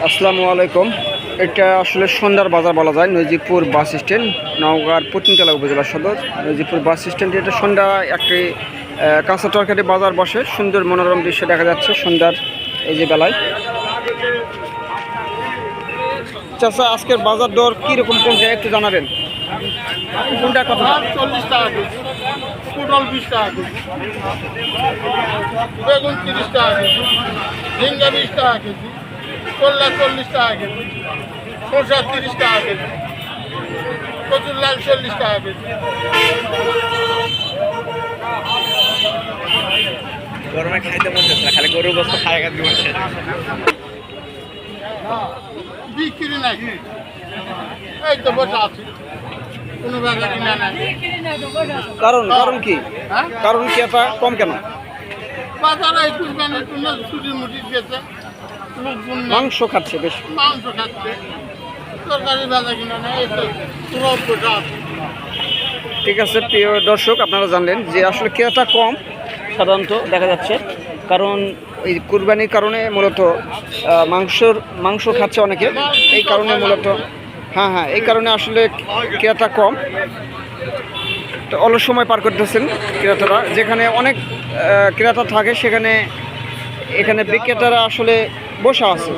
আসসালামু আলাইকুম। এটা আসলে সন্ধ্যার বাজার বলা যায়। নজিবপুর বাস স্ট্যান্ড, নওগাঁর পতিনতলা উপজেলা সদর। নজিবপুর বাস স্ট্যান্ডে এটা সন্ধ্যা একটি কাঁচা তরকারি বাজার বসে। সুন্দর মনোরম দৃশ্য দেখা যাচ্ছে সন্ধ্যার এই যে বেলায়। চাচা, আজকের বাজার দর কীরকম কোনটা একটু জানাবেন? কোনটা কত? 40 টাকা কেজি, পটল 20 টাকা কেজি, বেগুন 30 টাকা কেজি, ঝিঙ্গা 20 টাকা কেজি, করলা 40 টাকা কেজি, শসা 30 টাকা কেজি, কচুর লাল 40 টাকা কেজি। গরমে খাইতে মন চাচ্ছে না, খালি গরুর গোস্ত খায় গেছে বলছে। বিক্রি নাই, এই তো বসে আছি, কোনো বেচা কিনা নাই। কারণ কি? হ্যাঁ, কারণ কি এটা কম কেন? বাজারে এই কুরবানির জন্য ছুটি মুটি গেছে, লোকজন নাই, মাংস খাচ্ছে বেশ। মাংস খাচ্ছে, তরকারি বেচা কিনা নাই, এই তো পুরো বসে আছে। ঠিক আছে প্রিয় দর্শক, আপনারা জানলেন যে আসলে ক্রেতা কম সাধারণত দেখা যাচ্ছে, কারণ এই কুরবানির কারণে মূলত মাংস খাচ্ছে অনেকে, এই কারণে মূলত হ্যাঁ এই কারণে আসলে ক্রেতা কম। তো অলস সময় পার করতেছেন ক্রেতারা। যেখানে অনেক ক্রেতা থাকে সেখানে এখানে বিক্রেতারা আসলে বসে আছে।